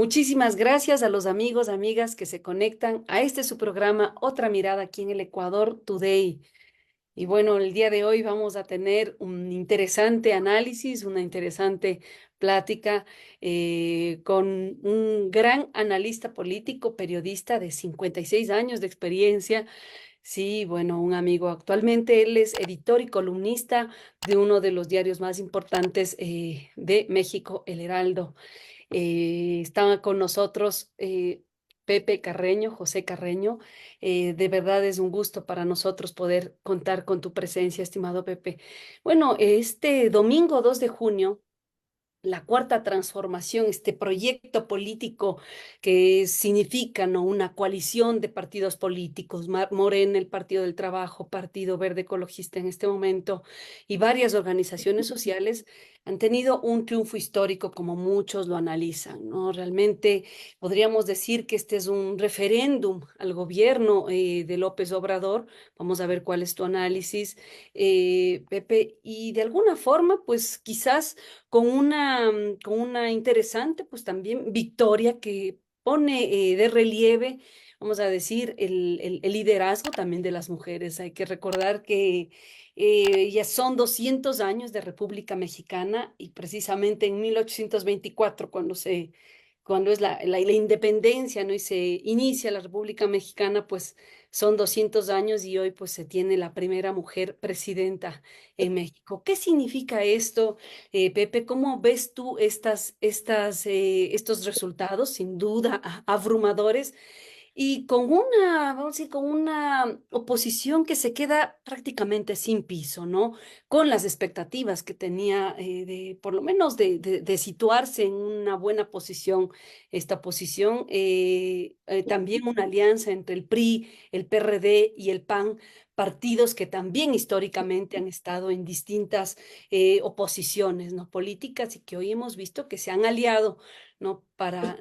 Muchísimas gracias a los amigos, amigas que se conectan a este su programa Otra Mirada aquí en el Ecuador Today. Y bueno, el día de hoy vamos a tener un interesante análisis, una interesante plática con un gran analista político, periodista de 56 años de experiencia. Sí, bueno, un amigo actualmente, él es editor y columnista de uno de los diarios más importantes de México, El Heraldo. Estaba con nosotros Pepe Carreño, José Carreño. De verdad es un gusto para nosotros poder contar con tu presencia, estimado Pepe. Bueno, este domingo 2 de junio la cuarta transformación, este proyecto político que significa, ¿no?, una coalición de partidos políticos, Morena, el Partido del Trabajo, Partido Verde Ecologista en este momento, y varias organizaciones sociales han tenido un triunfo histórico como muchos lo analizan, ¿no? Realmente podríamos decir que este es un referéndum al gobierno de López Obrador. Vamos a ver cuál es tu análisis, Pepe, y de alguna forma, pues quizás con una interesante, pues también victoria que pone de relieve, vamos a decir, el liderazgo también de las mujeres. Hay que recordar que ya son 200 años de República Mexicana y precisamente en 1824, cuando es la independencia, ¿no? Y se inicia la República Mexicana, pues son 200 años y hoy pues se tiene la primera mujer presidenta en México. ¿Qué significa esto? Pepe, ¿cómo ves tú estos resultados, sin duda abrumadores, y con una, vamos a decir, con una oposición que se queda prácticamente sin piso, ¿no? Con las expectativas que tenía de, por lo menos, de situarse en una buena posición, esta posición, también una alianza entre el PRI, el PRD y el PAN, partidos que también históricamente han estado en distintas oposiciones, ¿no?, políticas, y que hoy hemos visto que se han aliado, ¿no? Para,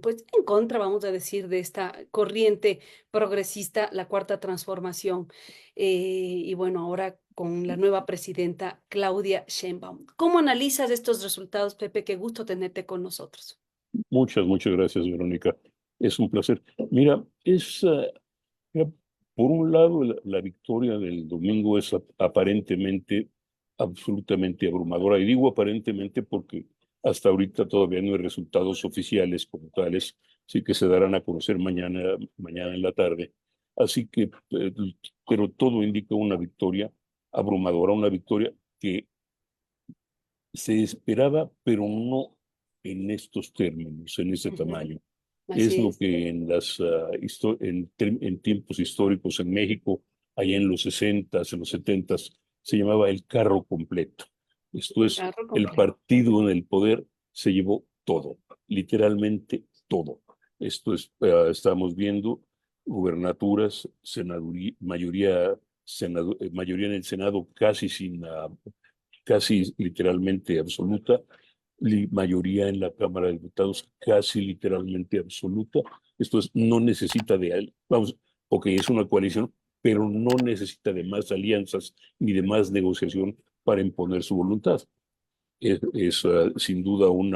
pues, en contra, vamos a decir, de esta corriente progresista, la Cuarta Transformación. Y bueno, ahora con la nueva presidenta, Claudia Sheinbaum. ¿Cómo analizas estos resultados, Pepe? Qué gusto tenerte con nosotros. Muchas gracias, Verónica. Es un placer. Mira, mira, por un lado, la victoria del domingo es aparentemente absolutamente abrumadora. Y digo aparentemente porque hasta ahorita todavía no hay resultados oficiales como tales, sí que se darán a conocer mañana en la tarde. Así que, pero todo indica una victoria abrumadora, una victoria que se esperaba, pero no en estos términos, en este Ujú. tamaño. Es Así lo es. que en tiempos históricos en México, allá en los 60s, en los 70s, se llamaba el carro completo. Esto es, Carro el completo. partido en el poder se llevó todo, literalmente todo. Esto es, estamos viendo gubernaturas, mayoría en el Senado casi casi literalmente absoluta, mayoría en la Cámara de Diputados casi literalmente absoluta. Esto es, no necesita vamos, ok, es una coalición, pero no necesita de más alianzas ni de más negociación para imponer su voluntad. Sin duda un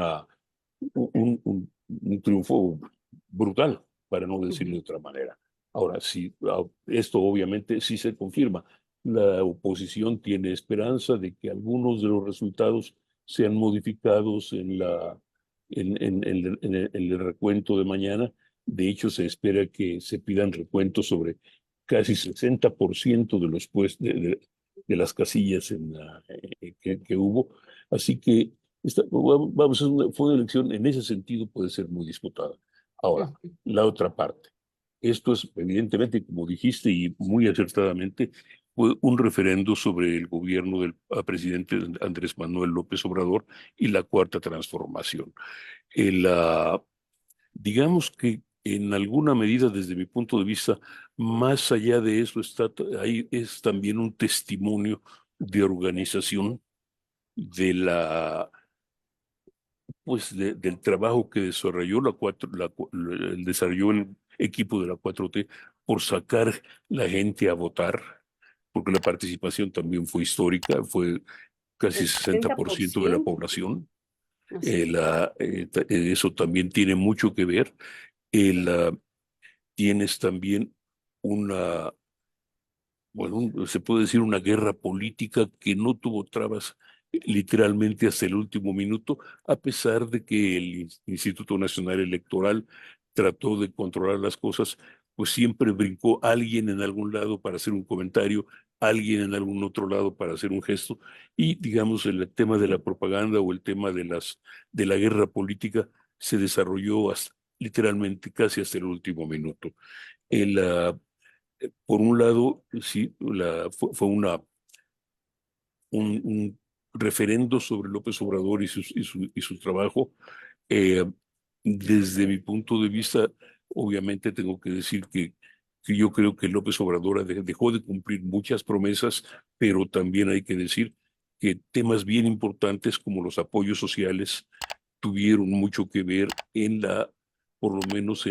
triunfo brutal, para no decirlo de Ujú. otra manera. Ahora, sí, esto obviamente sí se confirma. La oposición tiene esperanza de que algunos de los resultados sean modificados en el recuento de mañana. De hecho, se espera que se pidan recuentos sobre casi 60% de los de las casillas que hubo. Así que vamos, fue una elección en ese sentido puede ser muy disputada. Ahora, Ujú. la otra parte. Esto es evidentemente, como dijiste y muy acertadamente, fue un referendo sobre el gobierno del presidente Andrés Manuel López Obrador y la cuarta transformación. El, ah, digamos que en alguna medida, desde mi punto de vista, más allá de eso, ahí es también un testimonio de organización de del trabajo que desarrolló desarrolló el equipo de la 4T por sacar la gente a votar, porque la participación también fue histórica, fue casi El setenta por 60% de la ciento población. Así es. Eso también tiene mucho que ver. El, ah, Tienes también una, bueno, se puede decir una guerra política que no tuvo trabas literalmente hasta el último minuto, a pesar de que el Instituto Nacional Electoral trató de controlar las cosas, pues siempre brincó alguien en algún lado para hacer un comentario, alguien en algún otro lado para hacer un gesto, y digamos el tema de la propaganda o el tema de la guerra política se desarrolló literalmente casi hasta el último minuto. El, ah, por un lado, sí, fue un referendo sobre López Obrador y su trabajo. Eh, Desde mi punto de vista, obviamente tengo que decir que yo creo que López Obrador dejó de cumplir muchas promesas, pero también hay que decir que temas bien importantes como los apoyos sociales tuvieron mucho que ver por lo menos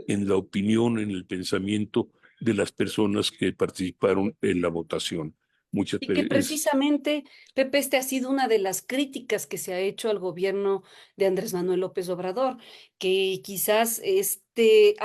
en la opinión, en el pensamiento de las personas que participaron en la votación. Muchas Y que veces, precisamente, Pepe, este ha sido una de las críticas que se ha hecho al gobierno de Andrés Manuel López Obrador, que quizás este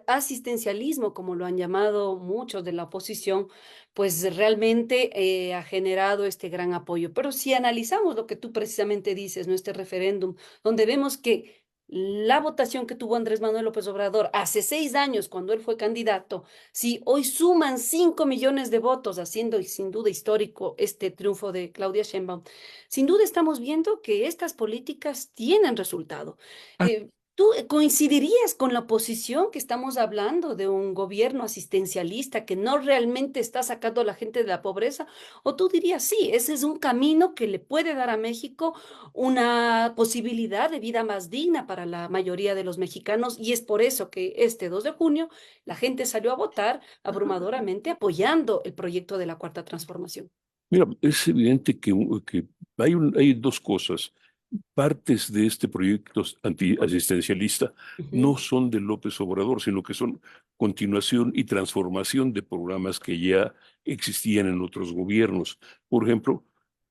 asistencialismo, como lo han llamado muchos de la oposición, pues realmente ha generado este gran apoyo. Pero si analizamos lo que tú precisamente dices, ¿no? Este referéndum, donde vemos que la votación que tuvo Andrés Manuel López Obrador hace 6 años, cuando él fue candidato, si hoy suman 5 millones de votos, haciendo sin duda histórico este triunfo de Claudia Sheinbaum, sin duda estamos viendo que estas políticas tienen resultado. ¿Tú coincidirías con la oposición que estamos hablando de un gobierno asistencialista que no realmente está sacando a la gente de la pobreza? ¿O tú dirías, sí, ese es un camino que le puede dar a México una posibilidad de vida más digna para la mayoría de los mexicanos y es por eso que este 2 de junio la gente salió a votar abrumadoramente apoyando el proyecto de la Cuarta Transformación? mira, es evidente que hay dos cosas. Partes de este proyecto antiasistencialista Ujú, no son de López Obrador, sino que son continuación y transformación de programas que ya existían en otros gobiernos. Por ejemplo,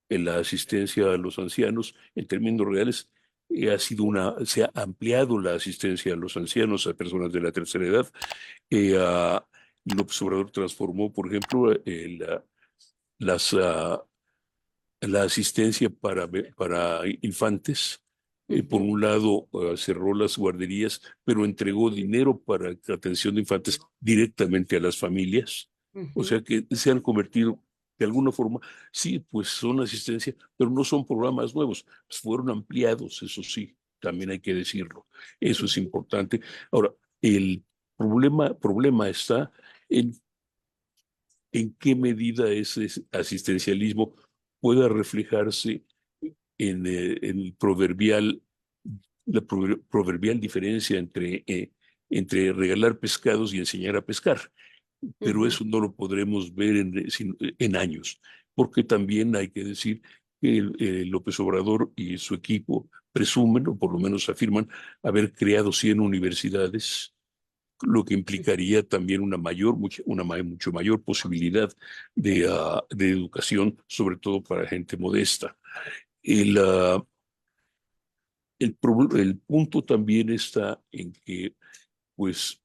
en la asistencia a los ancianos, en términos reales, se ha ampliado la asistencia a los ancianos, a personas de la tercera edad. López Obrador transformó, por ejemplo, las, ah, la asistencia para infantes. Por ujú, un lado, cerró las guarderías, pero entregó dinero para la atención de infantes directamente a las familias. O ujú, sea que se han convertido de alguna forma, sí, pues son asistencia, pero no son programas nuevos, pues fueron ampliados, eso sí, también hay que decirlo. Eso es ujú, importante. Ahora, el problema está en qué medida ese asistencialismo pueda reflejarse en la proverbial diferencia entre regalar pescados y enseñar a pescar. Pero ujú, eso no lo podremos ver en años, porque también hay que decir que López Obrador y su equipo presumen, o por lo menos afirman, haber creado 100 universidades, lo que ujú. implicaría también mucho mayor posibilidad de educación, sobre todo para gente modesta. El, ah, el punto también está en que, pues,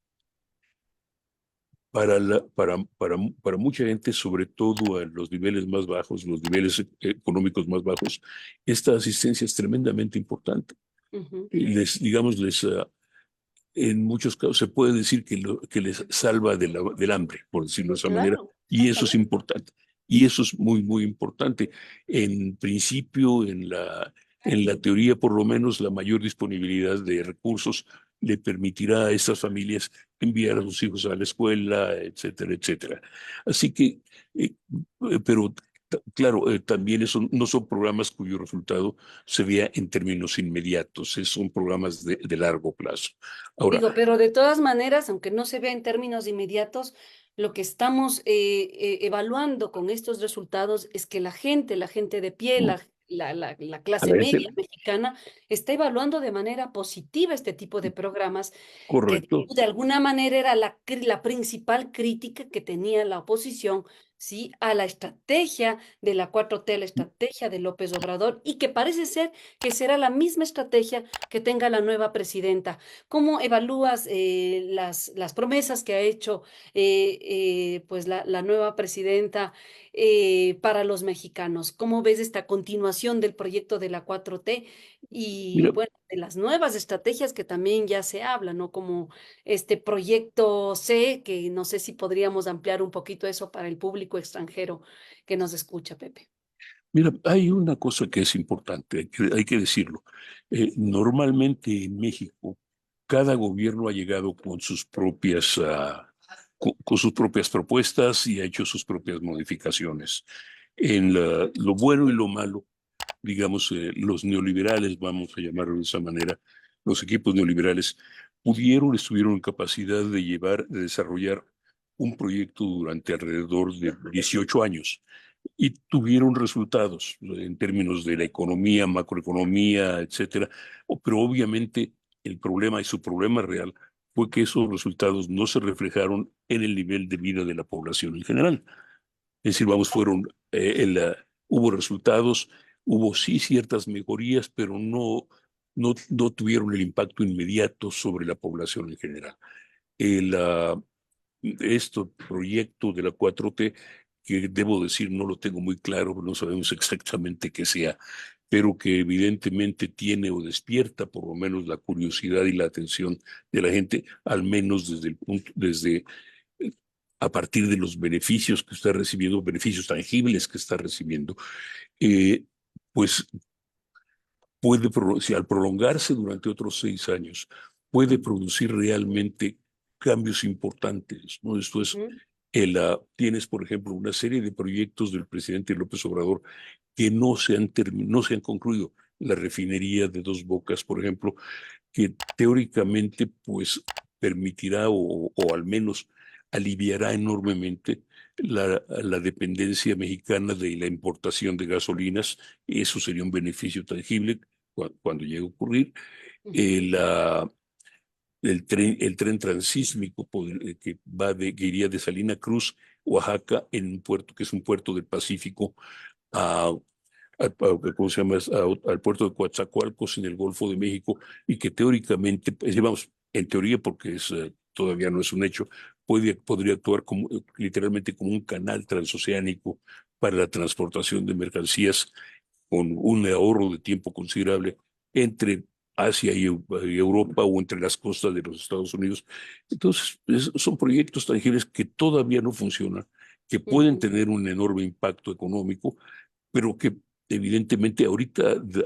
para mucha gente, sobre todo a los niveles más bajos, los niveles económicos más bajos, esta asistencia es tremendamente importante. Ujú. Digamos, en muchos casos se puede decir que les salva del hambre, por decirlo de esa manera, Claro, y eso es exactamente. importante. Y eso es muy, muy importante. En principio, en la teoría, por lo menos, la mayor disponibilidad de recursos le permitirá a estas familias enviar a sus hijos a la escuela, etcétera, etcétera. Así que, eh, pero claro, también no son programas cuyo resultado se vea en términos inmediatos, son programas de largo plazo. Ahora, Digo, pero de todas maneras, aunque no se vea en términos inmediatos, lo que estamos evaluando con estos resultados es que la gente de pie, la a clase la gente, media mexicana, está evaluando de manera positiva este tipo de programas que correcto, de alguna manera era la principal crítica que tenía la oposición, ¿sí? A la estrategia de la 4T, a la estrategia de López Obrador, y que parece ser que será la misma estrategia que tenga la nueva presidenta. ¿Cómo evalúas las promesas que ha hecho pues la nueva presidenta para los mexicanos? ¿Cómo ves esta continuación del proyecto de la 4T y Mira, bueno, de las nuevas estrategias que también ya se habla, ¿no? Como este proyecto C, que no sé si podríamos ampliar un poquito eso para el público extranjero que nos escucha, Pepe. mira, hay una cosa que es importante, hay que decirlo. Normalmente en México, cada gobierno ha llegado con sus propias, con sus propias propuestas y ha hecho sus propias modificaciones. Lo bueno y lo malo, digamos, los neoliberales, vamos a llamarlo de esa manera, los equipos neoliberales, estuvieron en capacidad de de desarrollar un proyecto durante alrededor de 18 años y tuvieron resultados en términos de la economía, macroeconomía, etcétera. Pero obviamente el problema y su problema real fue que esos resultados no se reflejaron en el nivel de vida de la población en general. Es decir, vamos, hubo resultados, hubo sí ciertas mejorías, pero no tuvieron el impacto inmediato sobre la población en general. El, ah, este proyecto de la 4T, que debo decir no lo tengo muy claro, no sabemos exactamente qué sea, pero que evidentemente tiene o despierta por lo menos la curiosidad y la atención de la gente, al menos desde eh, a partir de los beneficios que está recibiendo, beneficios tangibles que está recibiendo, eh, pues si al prolongarse durante otros 6 años, puede producir realmente cambios importantes, ¿no? Esto es, Ujú, tienes, por ejemplo, una serie de proyectos del presidente López Obrador que no se han concluido. La refinería de Dos Bocas, por ejemplo, que teóricamente, pues, permitirá o al menos aliviará enormemente la dependencia mexicana de la importación de gasolinas. Eso sería un beneficio tangible cuando llegue a ocurrir. ujú, El, ah, el tren transísmico que iría de Salina Cruz, Oaxaca, en un puerto que es un puerto del Pacífico, ¿cómo se llama? Al puerto de Coatzacoalcos en el Golfo de México, y que teóricamente, vamos, en teoría, porque todavía no es un hecho, podría actuar literalmente como un canal transoceánico para la transportación de mercancías, con un ahorro de tiempo considerable entre Asia y Europa, o entre las costas de los Estados Unidos. Entonces, son proyectos tangibles que todavía no funcionan, que pueden ujú, tener un enorme impacto económico, pero que evidentemente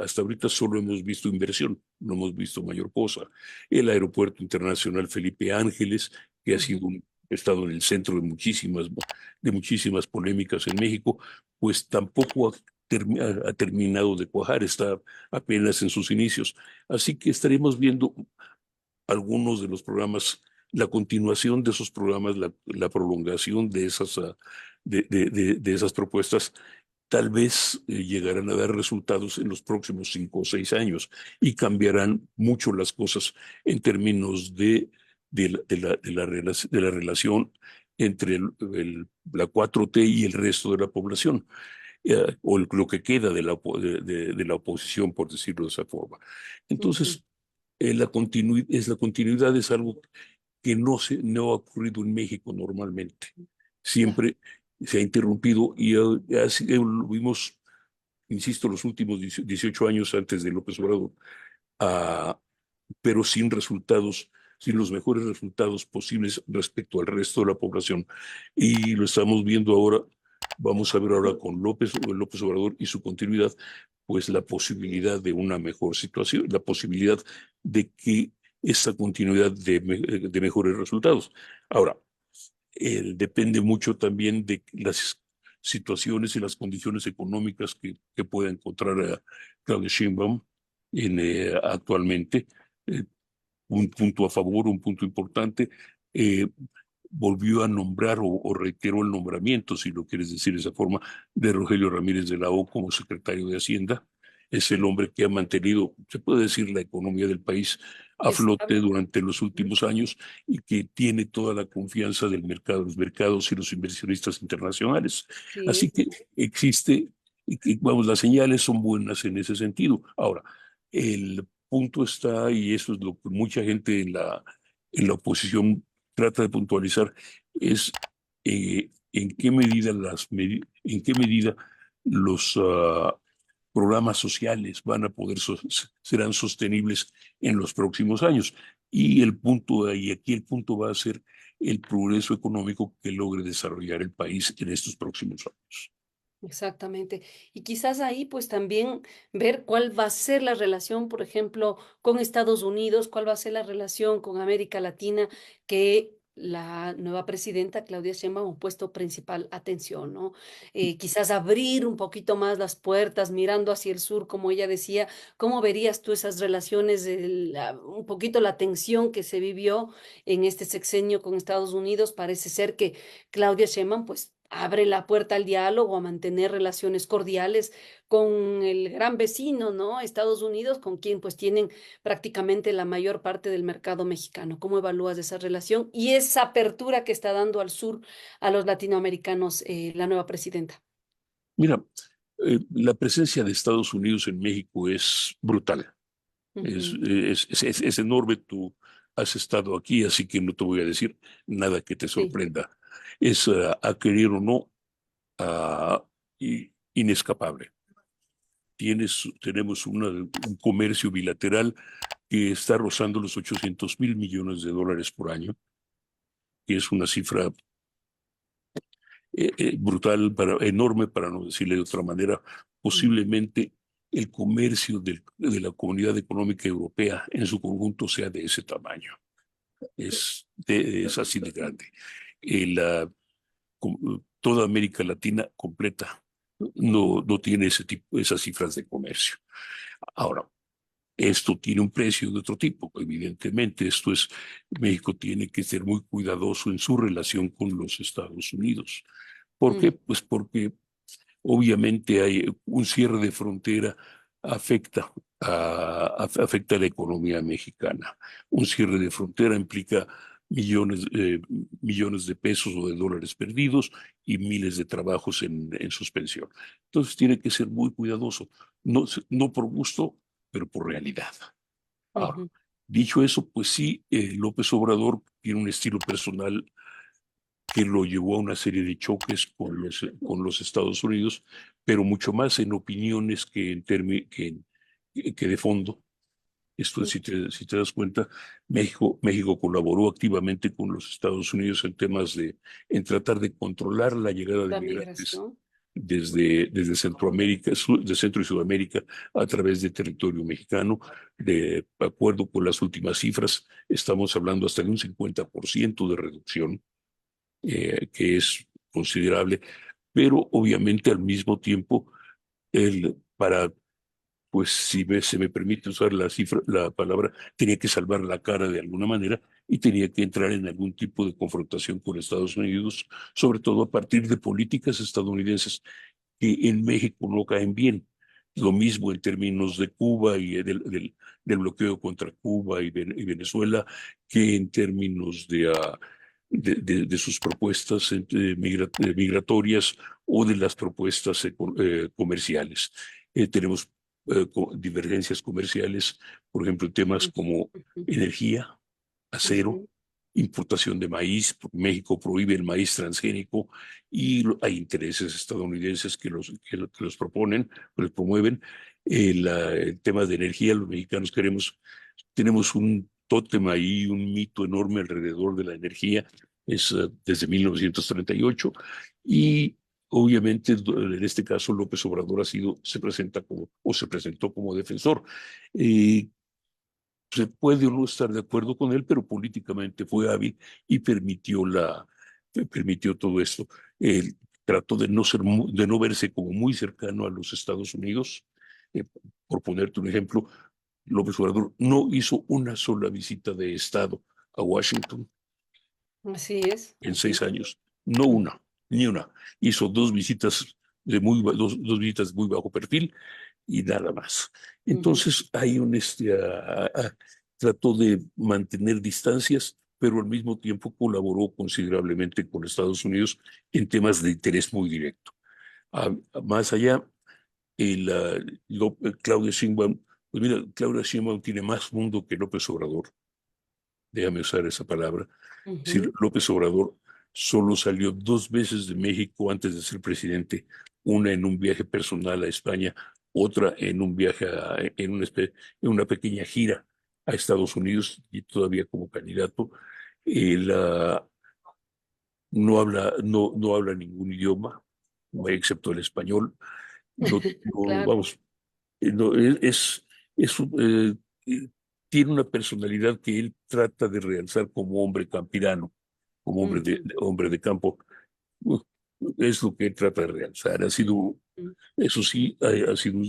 hasta ahorita solo hemos visto inversión, no hemos visto mayor cosa. El Aeropuerto Internacional Felipe Ángeles, que ujú, estado en el centro de muchísimas polémicas en México, pues tampoco ha terminado de cuajar, está apenas en sus inicios. Así que estaremos viendo algunos de los programas, la continuación de esos programas, la prolongación de de esas propuestas, tal vez llegarán a dar resultados en los próximos 5 o 6 años y cambiarán mucho las cosas en términos de la relación entre la 4T y el resto de la población, o lo que queda de la oposición, por decirlo de esa forma. ujú. Entonces, la continuidad es algo que no ha ocurrido en México normalmente. Ya. Siempre se ha interrumpido y así lo vimos, insisto, los últimos 18 años antes de López Obrador, ah, pero sin resultados, sin los mejores resultados posibles respecto al resto de la población. Y lo estamos viendo ahora, vamos a ver ahora con López Obrador y su continuidad, pues la posibilidad de una mejor situación, la posibilidad de que esta continuidad de mejores resultados. Ahora, depende mucho también de las situaciones y las condiciones económicas que pueda encontrar Claudia Sheinbaum actualmente. Eh, un punto a favor, un punto importante, eh, volvió a nombrar o reiteró el nombramiento, si lo quieres decir de esa forma, de Rogelio Ramírez de la O como secretario de Hacienda. Es el hombre que ha mantenido, se puede decir, la economía del país a flote durante los últimos años y que tiene toda la confianza del mercado, los mercados y los inversionistas internacionales. Así Sí, que existe, vamos, las señales son buenas en ese sentido. Ahora, el punto está, y eso es lo que mucha gente en la oposición trata de puntualizar, es en qué medida los programas sociales van a poder, serán sostenibles en los próximos años. Y aquí el punto va a ser el progreso económico que logre desarrollar el país en estos próximos años. exactamente. Y quizás ahí pues también ver cuál va a ser la relación, por ejemplo, con Estados Unidos, cuál va a ser la relación con América Latina, que la nueva presidenta Claudia Sheinbaum ha puesto principal atención, ¿no? Quizás abrir un poquito más las puertas, mirando hacia el sur, como ella decía. ¿Cómo verías tú esas relaciones, un poquito la tensión que se vivió en este sexenio con Estados Unidos? Parece ser que Claudia Sheinbaum pues abre la puerta al diálogo, a mantener relaciones cordiales con el gran vecino, ¿no? Estados Unidos, con quien pues tienen prácticamente la mayor parte del mercado mexicano. ¿Cómo evalúas esa relación y esa apertura que está dando al sur a los latinoamericanos la nueva presidenta? Mira, la presencia de Estados Unidos en México es brutal. Ujú. Es enorme. Tú has estado aquí, así que no te voy a decir nada que te Sí. sorprenda. Es, a querer o no, inescapable. Tenemos un comercio bilateral que está rozando los 800.000 millones de dólares por año, que es una cifra brutal, enorme, para no decirle de otra manera. Mm. Posiblemente el comercio de la Comunidad Económica Europea en su conjunto sea de ese tamaño. Es así de grande. Toda América Latina completa no tiene esas cifras de comercio. Ahora, esto tiene un precio de otro tipo, evidentemente. México tiene que ser muy cuidadoso en su relación con los Estados Unidos. ¿Por qué? Mm. Pues porque obviamente hay un cierre de frontera afecta afecta a la economía mexicana. Un cierre de frontera implica millones de pesos o de dólares perdidos y miles de trabajos en suspensión. Entonces tiene que ser muy cuidadoso, no por gusto, pero por realidad. Ahora, Ujú. dicho eso, pues sí, López Obrador tiene un estilo personal que lo llevó a una serie de choques con los Estados Unidos, pero mucho más en opiniones que de fondo. Esto es, Sí. si te das cuenta, México colaboró activamente con los Estados Unidos en tratar de controlar la llegada de La migrantes migración. desde Centroamérica, de Centro y Sudamérica, a través de territorio mexicano. De acuerdo con las últimas cifras, estamos hablando hasta de un 50% de reducción, que es considerable, pero obviamente al mismo tiempo, para, pues si se me permite usar la palabra, tenía que salvar la cara de alguna manera y tenía que entrar en algún tipo de confrontación con Estados Unidos, sobre todo a partir de políticas estadounidenses que en México no caen bien. Lo mismo en términos de Cuba y del bloqueo contra Cuba y Venezuela, que en términos de sus propuestas migratorias o de las propuestas comerciales. Tenemos divergencias comerciales, por ejemplo, en temas como Ujú. energía, acero, Ujú. importación de maíz. Porque México prohíbe el maíz transgénico y hay intereses estadounidenses que los proponen, que los promueven. El tema de energía, los mexicanos tenemos un tótem ahí, un mito enorme alrededor de la energía. Es desde 1938 y obviamente en este caso López Obrador se presentó como defensor. Eh, Se puede o no estar de acuerdo con él, pero políticamente fue hábil y permitió todo esto. Él trató de no verse como muy cercano a los Estados Unidos. Eh, por ponerte un ejemplo, López Obrador no hizo una sola visita de Estado a Washington Así es, en así 6 años. No es. una, ni una. Hizo dos visitas de muy bajo perfil y nada más. Ujú. Entonces hay trató de mantener distancias, pero al mismo tiempo colaboró considerablemente con Estados Unidos en temas de interés muy directo. Ah, más allá, Claudia Sheinbaum, pues mira, Claudia Sheinbaum tiene más mundo que López Obrador, déjame usar esa palabra. Es decir, Ujú, López Obrador solo salió 2 veces de México antes de ser presidente, una en un viaje personal a España, otra en un viaje en una pequeña gira a Estados Unidos y todavía como candidato. Él no habla ningún idioma, excepto el español. claro. Vamos, no, es eh, tiene una personalidad que él trata de realzar como hombre campirano, como Ujú, hombre de campo. Uh, Es lo que él trata de realzar. Ha sido, ujú. eso sí, ha sido,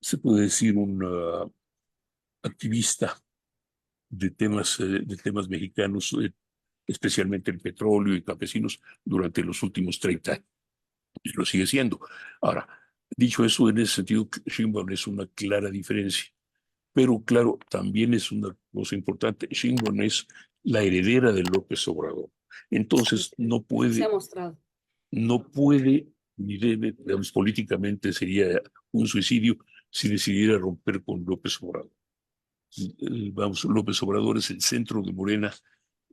se puede decir, un activista de temas mexicanos, especialmente el petróleo y campesinos, durante los últimos 30 años. Y lo sigue siendo. Ahora, dicho eso, en ese sentido, Sheinbaum es una clara diferencia. Pero claro, también es una cosa importante. Sheinbaum es la heredera de López Obrador. Sí, Entonces, se ha mostrado. no puede ni debe, digamos, políticamente sería un suicidio si decidiera romper con López Obrador. Vamos, López Obrador es el centro de Morena,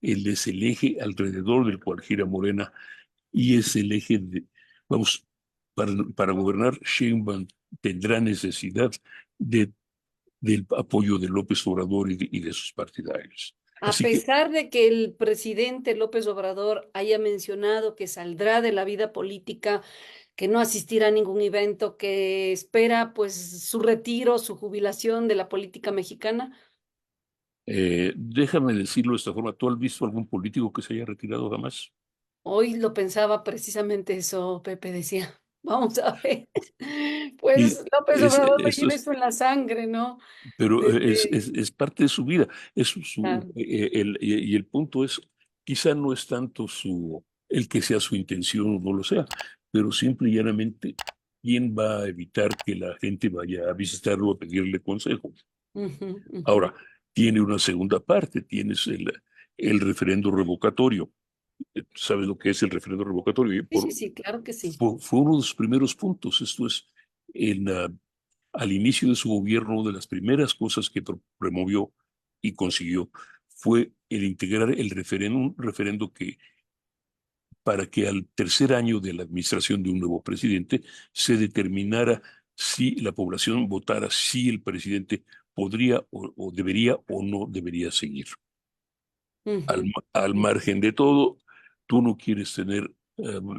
él es el eje alrededor del cual gira Morena y es el eje vamos, para gobernar, Sheinbaum tendrá necesidad de, del apoyo de López Obrador y de sus partidarios. A Así que pesar de que el presidente López Obrador haya mencionado que saldrá de la vida política, que no asistirá a ningún evento, que espera pues su retiro, su jubilación de la política mexicana, déjame decirlo de esta forma, ¿tú has visto algún político que se haya retirado jamás? hoy lo pensaba precisamente eso, Pepe decía. Vamos a ver. Y Pues López Obrador lo esto lleva es, eso en la sangre, ¿no? pero Desde, es parte de su vida. claro. Y el punto es, quizá no es tanto el que sea su intención o no lo sea, pero simple y llanamente, ¿quién va a evitar que la gente vaya a visitarlo a pedirle consejo? Ujú, ujú. Ahora, tiene una segunda parte, tienes el referendo revocatorio. ¿Sabes lo que es el referendo revocatorio? Sí, sí, sí, claro que sí. Fue uno de los primeros puntos. Esto es, en, al inicio de su gobierno, una de las primeras cosas que promovió y consiguió fue el integrar el referéndum, referendo que para que al tercer año de la administración de un nuevo presidente se determinara si la población votara si el presidente podría o debería o no debería seguir. Ujú, Al ujú. margen de todo, tú no quieres tener,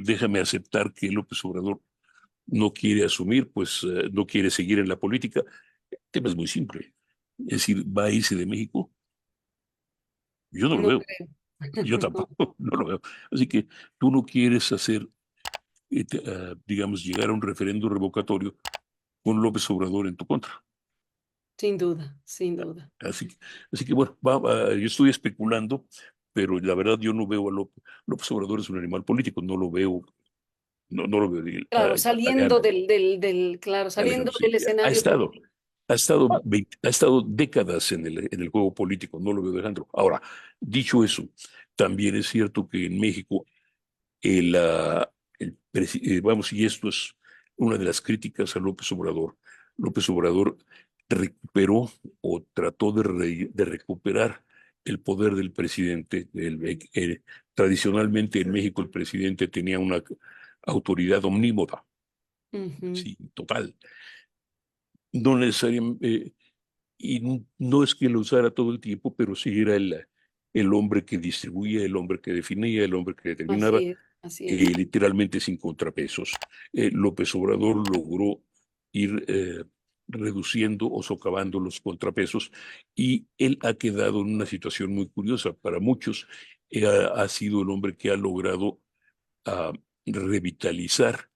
déjame aceptar que López Obrador no quiere asumir, pues no quiere seguir en la política. El tema es muy simple. Es decir, va a irse de México. Yo no lo No veo. creo. Yo tampoco, no lo veo. Así que tú no quieres hacer, digamos, llegar a un referendo revocatorio con López Obrador en tu contra. Sin duda, sin duda. Así, así que bueno, yo estoy especulando, pero la verdad yo no veo a López Obrador es un animal político, no lo veo, no lo veo Claro, Alejandro. claro, Alejandro, saliendo sí, del escenario político. ha estado décadas en el juego político, no lo veo Alejandro. Ahora, dicho eso, también es cierto que en México, vamos, y esto es una de las críticas a López Obrador recuperó o trató de recuperar el poder del presidente. Tradicionalmente en México el presidente tenía una autoridad omnímoda, Ujú, sí, total. No necesariamente, y no es que lo usara todo el tiempo, pero sí era el hombre que distribuía, el hombre que definía, el hombre que determinaba, así es, así es. literalmente sin contrapesos. López Obrador logró ir reduciendo o socavando los contrapesos y él ha quedado en una situación muy curiosa. Para muchos, ha sido el hombre que ha logrado ah, revitalizar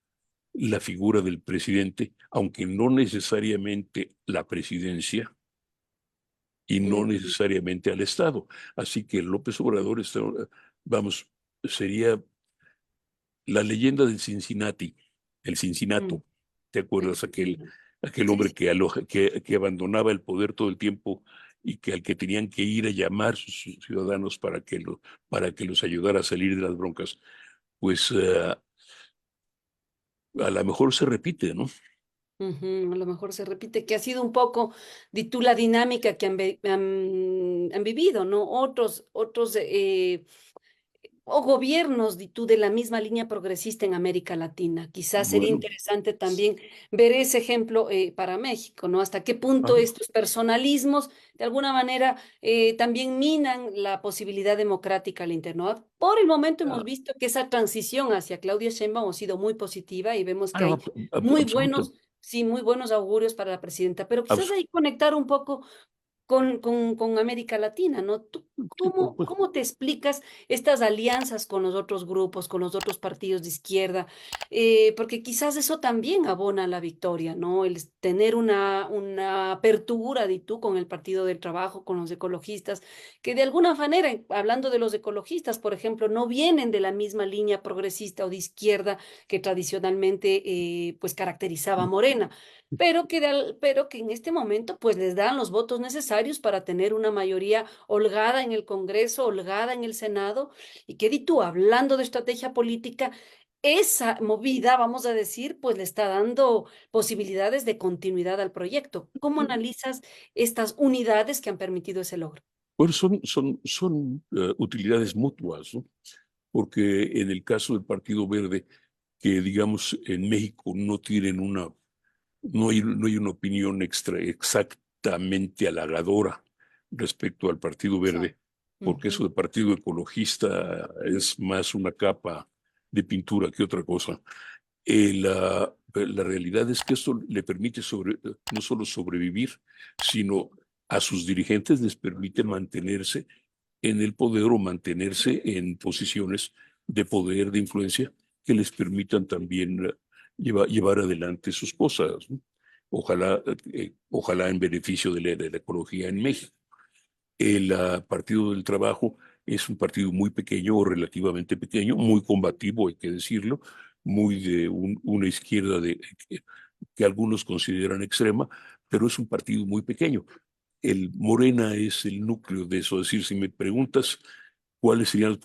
la figura del presidente, aunque no necesariamente la presidencia y no Ujú, necesariamente al Estado. Así que López Obrador está, vamos, sería la leyenda del Cincinnati, el ujú, Cincinato. ¿Te el acuerdas? Cincinnati. Aquel Sí, hombre sí. que abandonaba el poder todo el tiempo y que al que tenían que ir a llamar sus ciudadanos para que los ayudara a salir de las broncas, pues a lo mejor se repite, ¿no? A lo mejor se repite, que ha sido un poco, di tú, la dinámica que han vivido, ¿no? Otros o gobiernos, di tú, de la misma línea progresista en América Latina. Quizás sería Bueno, interesante también ver ese ejemplo para México, ¿no? Hasta qué punto ajá, estos personalismos de alguna manera también minan la posibilidad democrática al interno. Por el momento hemos ah, visto que esa transición hacia Claudia Sheinbaum ha sido muy positiva y vemos que no, hay muy absoluta, buenos, sí, muy buenos augurios para la presidenta, pero quizás abs- ahí conectar un poco con América Latina, ¿no? ¿Tú sí, por supuesto. cómo te explicas estas alianzas con los otros grupos, con los otros partidos de izquierda? Porque quizás eso también abona la victoria, ¿no? El tener una apertura de tú con el Partido del Trabajo, con los ecologistas, que de alguna manera, hablando de los ecologistas, por ejemplo, no vienen de la misma línea progresista o de izquierda que tradicionalmente pues caracterizaba a Morena, pero que en este momento pues les dan los votos necesarios para tener una mayoría holgada en el Congreso, holgada en el Senado, y que di tú, hablando de estrategia política, esa movida, vamos a decir, pues le está dando posibilidades de continuidad al proyecto. ¿Cómo analizas estas unidades que han permitido ese logro? Bueno, son utilidades mutuas, ¿no? Porque en el caso del Partido Verde, que digamos en México no hay una opinión exactamente halagadora respecto al Partido Exacto. Verde, porque eso Ujú. de partido ecologista es más una capa de pintura que otra cosa. La realidad es que esto le permite no solo sobrevivir, sino a sus dirigentes les permite mantenerse en el poder o mantenerse en posiciones de poder, de influencia, que les permitan también llevar adelante sus cosas, ¿no? Ojalá en beneficio de la ecología en México. El Partido del Trabajo es un partido muy pequeño o relativamente pequeño, muy combativo, hay que decirlo, muy de una izquierda que algunos consideran extrema, pero es un partido muy pequeño. El Morena es el núcleo de eso. Es decir, si me preguntas cuáles serían las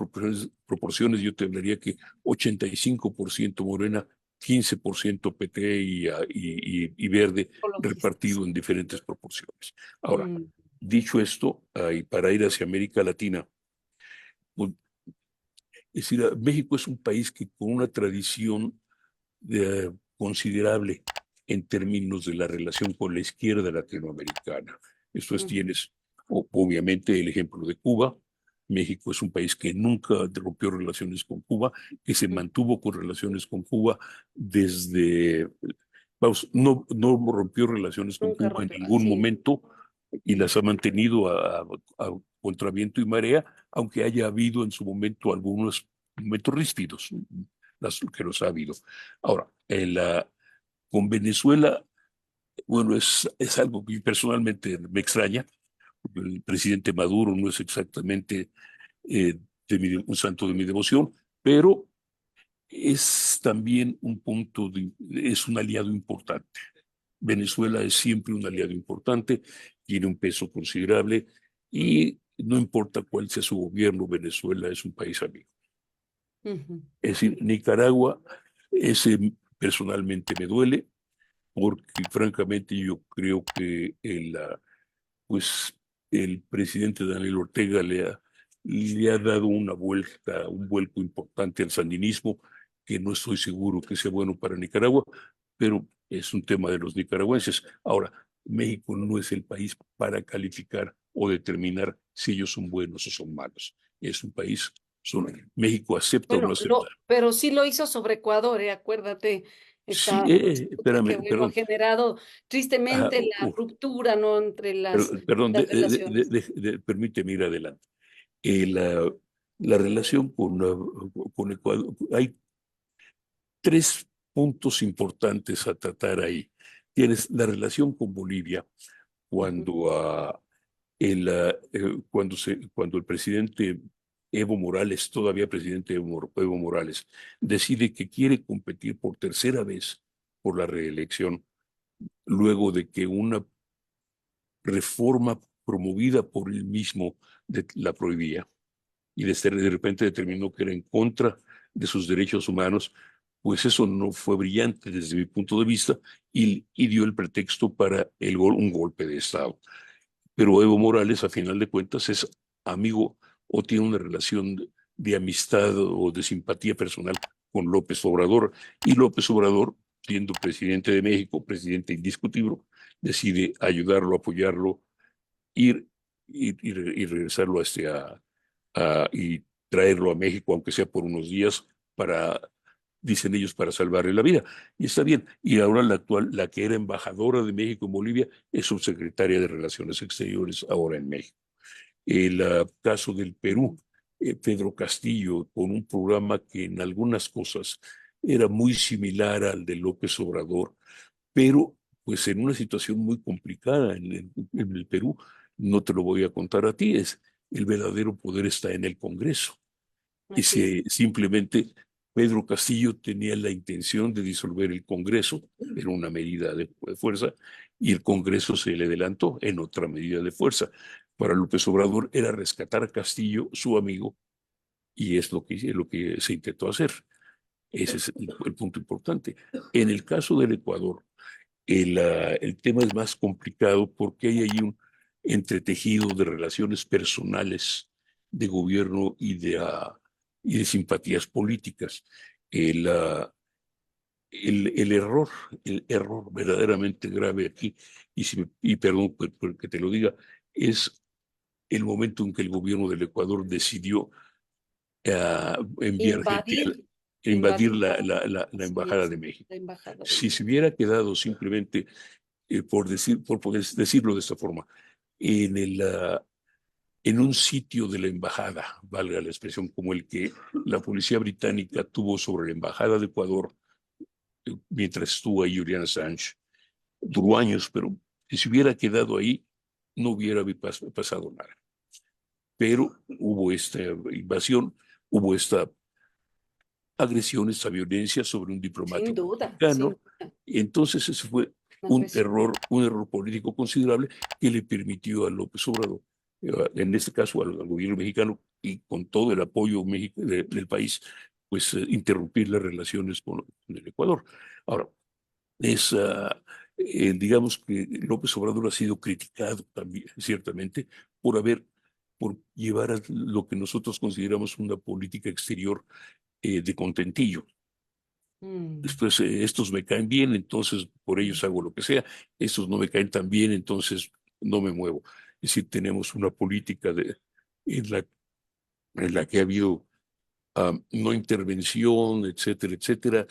proporciones, yo te hablaría que 85% Morena, 15% PT y Verde, Ecologistas. repartido en diferentes proporciones. Ahora, Mm, dicho esto, y para ir hacia América Latina, pues, es decir, México es un país que con una tradición considerable en términos de la relación con la izquierda latinoamericana. Esto es, mm, tienes obviamente el ejemplo de Cuba. México es un país que nunca rompió relaciones con Cuba, que se mm. mantuvo con relaciones con Cuba desde, vamos, no rompió relaciones con Nunca Cuba en rompió. Ah, ningún sí. momento y las ha mantenido a contra viento y marea, aunque haya habido en su momento algunos momentos ríspidos, que los ha habido. Ahora, con Venezuela, bueno, es algo que personalmente me extraña. El presidente Maduro no es exactamente un santo de mi devoción, pero es también es un aliado importante. Venezuela es siempre un aliado importante, tiene un peso considerable y no importa cuál sea su gobierno, Venezuela es un país amigo. Ujú, Es decir, Nicaragua, ese personalmente me duele, porque francamente yo creo que pues, el presidente Daniel Ortega le ha dado una vuelta, un vuelco importante al sandinismo, que no estoy seguro que sea bueno para Nicaragua, pero es un tema de los nicaragüenses. Ahora, México no es el país para calificar o determinar si ellos son buenos o son malos. Es un país, México acepta o no bueno, acepta. pero sí lo hizo sobre Ecuador, acuérdate, Sí, esta disputa que, espérame, bueno, ha perdón. generado Ajá, tristemente la ruptura, ¿no? Entre perdón, las relaciones. permíteme ir adelante. La relación con Ecuador, hay tres puntos importantes a tratar ahí. Tienes la relación con Bolivia, Ujú, cuando, cuando el presidente Evo Morales, todavía presidente Evo Morales, decide que quiere competir por tercera vez por la reelección, luego de que una reforma promovida por él mismo, la prohibía. Y de repente determinó que era en contra de sus derechos humanos, pues eso no fue brillante desde mi punto de vista y dio el pretexto para un golpe de Estado. Pero Evo Morales, a final de cuentas, es amigo o tiene una relación de amistad o de simpatía personal con López Obrador. Y López Obrador, siendo presidente de México, presidente indiscutible, decide ayudarlo, apoyarlo, ir y regresarlo y traerlo a México, aunque sea por unos días, para, dicen ellos, para salvarle la vida. Y está bien. Y ahora la que era embajadora de México en Bolivia, es subsecretaria de Relaciones Exteriores ahora en México. El caso del Perú, Pedro Castillo, con un programa que en algunas cosas era muy similar al de López Obrador, pero pues en una situación muy complicada en el Perú. No te lo voy a contar a ti, el verdadero poder está en el Congreso. Y Así es. si simplemente Pedro Castillo tenía la intención de disolver el Congreso, era una medida de fuerza, y el Congreso se le adelantó en otra medida de fuerza. Para López Obrador era rescatar a Castillo, su amigo, y es lo que se intentó hacer. Ese es el punto importante. En el caso del Ecuador, el tema es más complicado porque hay ahí un entretejido de relaciones personales de gobierno y de simpatías políticas. El, ah, el error verdaderamente grave aquí, y perdón que te lo diga, es el momento en que el gobierno del Ecuador decidió enviar gente Invadir, a invadir invadir la así Embajada es, de México. la embajada de Si se México. hubiera quedado simplemente por poder decirlo de esta forma, en, en un sitio de la embajada, valga la expresión, como el que la policía británica tuvo sobre la embajada de Ecuador mientras estuvo ahí Julian Assange. Duró años, pero si se hubiera quedado ahí, no hubiera pasado nada. Pero hubo esta invasión, hubo esta agresión, esta violencia sobre un Sin diplomático duda, sin mexicano. duda. Y entonces ese fue Una agresión. un error político considerable que le permitió a López Obrador, en este caso al gobierno mexicano y con todo el apoyo del país, pues interrumpir las relaciones con el Ecuador. Ahora, digamos que López Obrador ha sido criticado también, ciertamente, por llevar a lo que nosotros consideramos una política exterior de contentillo. Mm, Después, estos me caen bien, entonces por ellos hago lo que sea. Estos no me caen tan bien, entonces no me muevo. Es decir, tenemos una política en, la, en la que ha habido no intervención, etcétera, etcétera,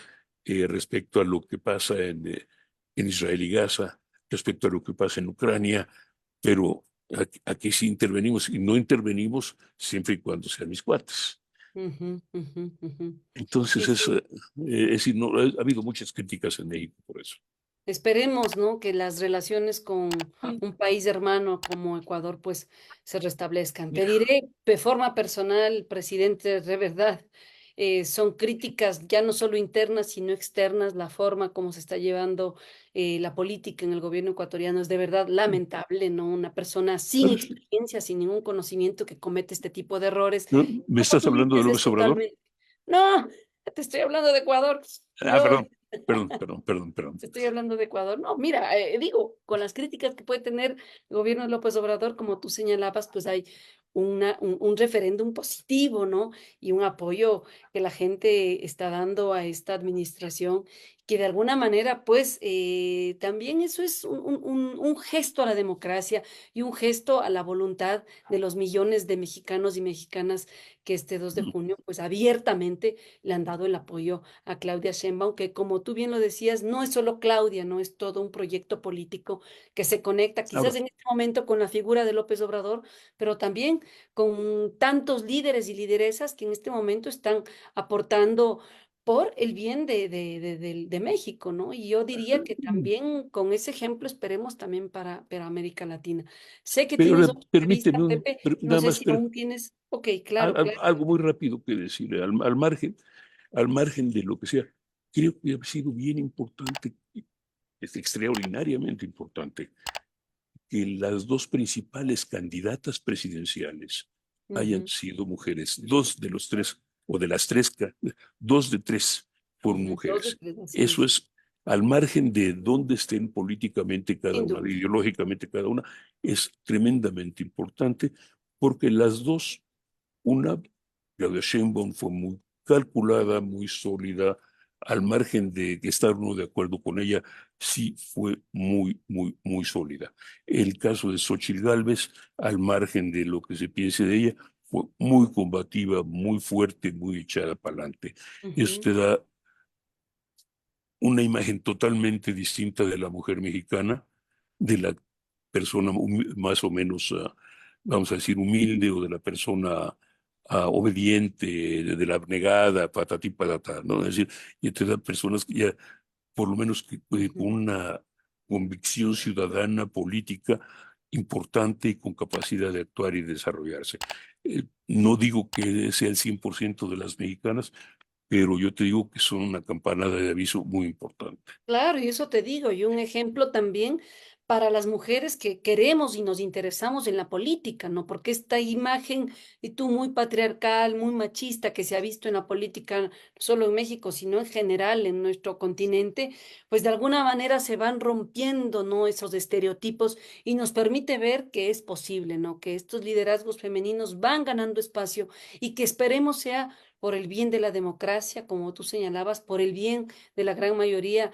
respecto a lo que pasa en Israel y Gaza, respecto a lo que pasa en Ucrania, pero aquí sí intervenimos y no intervenimos siempre y cuando sean mis cuates. ujú, ujú, ujú. Entonces, Sí, sí. es decir, no, ha habido muchas críticas en México por eso. Esperemos, ¿no? Que las relaciones con un país hermano como Ecuador, pues, se restablezcan. Te diré de forma personal, presidente, de verdad, son críticas ya no solo internas, sino externas. La forma como se está llevando la política en el gobierno ecuatoriano es de verdad lamentable, ¿no? Una persona sin experiencia, sin ningún conocimiento que comete este tipo de errores. ¿No? ¿Me Como estás tú hablando de dices, es López Obrador? totalmente. No, te estoy hablando de Ecuador. Ah, Yo perdón. estoy hablando de Ecuador. No, mira, digo, con las críticas que puede tener el gobierno de López Obrador, como tú señalabas, pues hay un referéndum positivo, ¿no? Y un apoyo que la gente está dando a esta administración, que de alguna manera, pues también eso es un gesto a la democracia y un gesto a la voluntad de los millones de mexicanos y mexicanas que este 2 de junio, pues abiertamente le han dado el apoyo a Claudia Sheinbaum, que como tú bien lo decías, no es solo Claudia, no es todo un proyecto político que se conecta quizás Ahora, en este momento con la figura de López Obrador, pero también con tantos líderes y lideresas que en este momento están aportando por el bien de México, ¿no? Y yo diría que también con ese ejemplo esperemos también para América Latina. Sé que pero tienes otra entrevista, permíteme Pepe, no nada sé más, si aún tienes. Ok, claro, claro. algo muy rápido que decir, al margen de lo que sea, creo que ha sido bien importante, es extraordinariamente importante que las dos principales candidatas presidenciales hayan Ujú, sido mujeres. Dos de los tres, o de las tres, dos de tres fueron ujú. Dos de mujeres. tres, así Eso es. es, al margen de dónde estén políticamente cada Sin una, duda. ideológicamente cada una, es tremendamente importante porque las dos, una, Claudia Sheinbaum, fue muy calculada, muy sólida, al margen de que estar uno de acuerdo con ella, sí fue muy, muy, muy sólida. El caso de Xóchitl Gálvez, al margen de lo que se piense de ella, fue muy combativa, muy fuerte, muy echada para adelante. Eso Ujú, te da una imagen totalmente distinta de la mujer mexicana, de la persona más o menos, vamos a decir, humilde, o de la persona obediente, de la abnegada, patati patata, ¿no? Es decir, y te da personas que ya, por lo menos con ujú. una convicción ciudadana, política importante y con capacidad de actuar y desarrollarse. No digo que sea el 100% de las mexicanas, pero yo te digo que son una campanada de aviso muy importante. Claro, y eso te digo, y un ejemplo también para las mujeres que queremos y nos interesamos en la política, ¿no? Porque esta imagen, y tú muy patriarcal, muy machista que se ha visto en la política, no solo en México, sino en general en nuestro continente, pues de alguna manera se van rompiendo, ¿no? Esos estereotipos y nos permite ver que es posible, ¿no? Que estos liderazgos femeninos van ganando espacio y que esperemos sea por el bien de la democracia, como tú señalabas, por el bien de la gran mayoría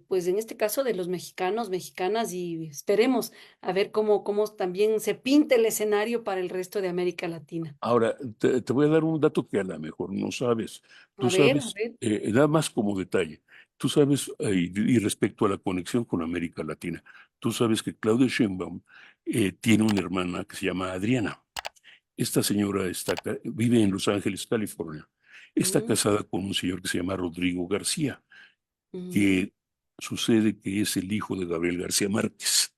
pues en este caso de los mexicanos, mexicanas, y esperemos a ver cómo también se pinta el escenario para el resto de América Latina. Ahora, te voy a dar un dato que a lo mejor no sabes. Tú A sabes, ver, nada más como detalle, tú sabes, y respecto a la conexión con América Latina, tú sabes que Claudia Sheinbaum tiene una hermana que se llama Adriana. Esta señora vive en Los Ángeles, California. Está mm, casada con un señor que se llama Rodrigo García, mm, que sucede que es el hijo de Gabriel García Márquez.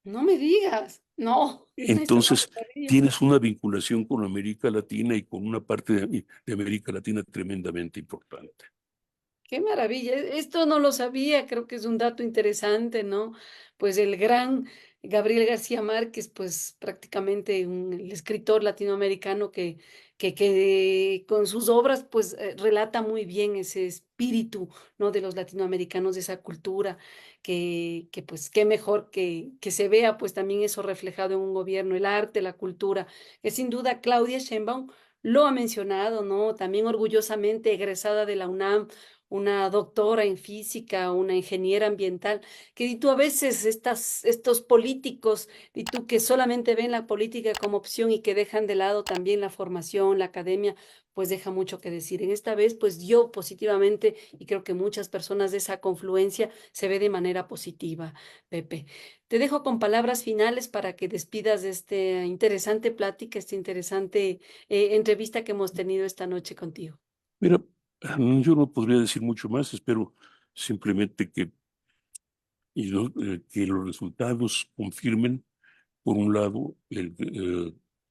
no me digas, no, eso no Entonces, lo sabía. tienes una vinculación con América Latina y con una parte de América Latina tremendamente importante. Qué maravilla, esto no lo sabía, creo que es un dato interesante, ¿no? Pues el gran Gabriel García Márquez, pues prácticamente el escritor latinoamericano que con sus obras pues relata muy bien ese espíritu, ¿no? De los latinoamericanos, de esa cultura, que pues qué mejor que se vea pues también eso reflejado en un gobierno, el arte, la cultura, que sin duda Claudia Sheinbaum lo ha mencionado, ¿no? También orgullosamente egresada de la UNAM, una doctora en física, una ingeniera ambiental, que y tú a veces estos políticos, y tú que solamente ven la política como opción y que dejan de lado también la formación, la academia, pues deja mucho que decir. En esta vez, pues yo positivamente, y creo que muchas personas de esa confluencia se ve de manera positiva, Pepe. Te dejo con palabras finales para que despidas de esta interesante plática, esta interesante entrevista que hemos tenido esta noche contigo. Mira, yo no podría decir mucho más, espero simplemente que los resultados confirmen, por un lado,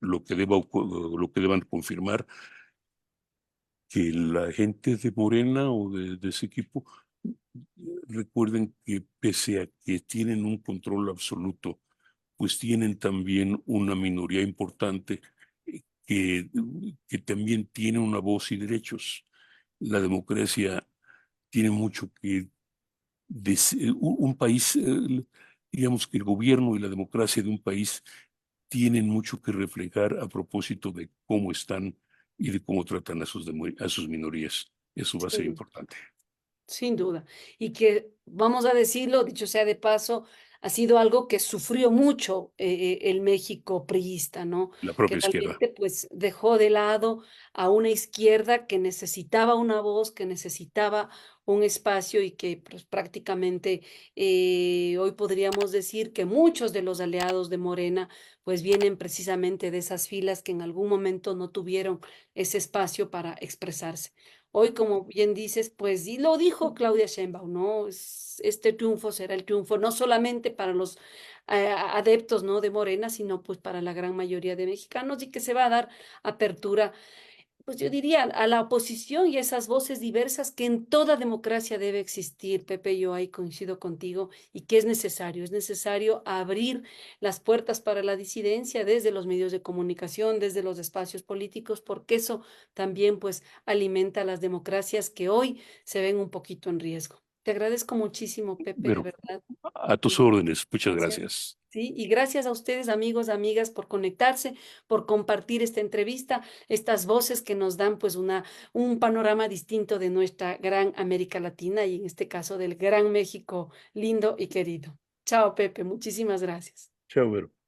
lo que deban confirmar, que la gente de Morena o de ese equipo recuerden que pese a que tienen un control absoluto, pues tienen también una minoría importante que, que también tiene una voz y derechos. La democracia tiene mucho que un país, digamos que el gobierno y la democracia de un país tienen mucho que reflejar a propósito de cómo están y de cómo tratan a sus minorías. Eso va a ser Sí. importante. Sin duda. Y que, vamos a decirlo, dicho sea de paso, ha sido algo que sufrió mucho el México priista, ¿no? La Que propia izquierda. realmente pues dejó de lado a una izquierda que necesitaba una voz, que necesitaba un espacio y que pues, prácticamente hoy podríamos decir que muchos de los aliados de Morena pues vienen precisamente de esas filas que en algún momento no tuvieron ese espacio para expresarse. Hoy, como bien dices, pues, y lo dijo Claudia Sheinbaum, ¿no? Este triunfo será el triunfo no solamente para los adeptos, ¿no? De Morena, sino pues para la gran mayoría de mexicanos y que se va a dar apertura pues yo diría, a la oposición y a esas voces diversas que en toda democracia debe existir, Pepe, yo ahí coincido contigo, y que es necesario abrir las puertas para la disidencia desde los medios de comunicación, desde los espacios políticos, porque eso también pues alimenta las democracias que hoy se ven un poquito en riesgo. Te agradezco muchísimo, Pepe, de Pero verdad. a tus Y órdenes, muchas gracias. gracias. Sí, y gracias a ustedes, amigos, amigas, por conectarse, por compartir esta entrevista, estas voces que nos dan pues un panorama distinto de nuestra gran América Latina y en este caso del gran México lindo y querido. Chao, Pepe, muchísimas gracias. Chao, Vero.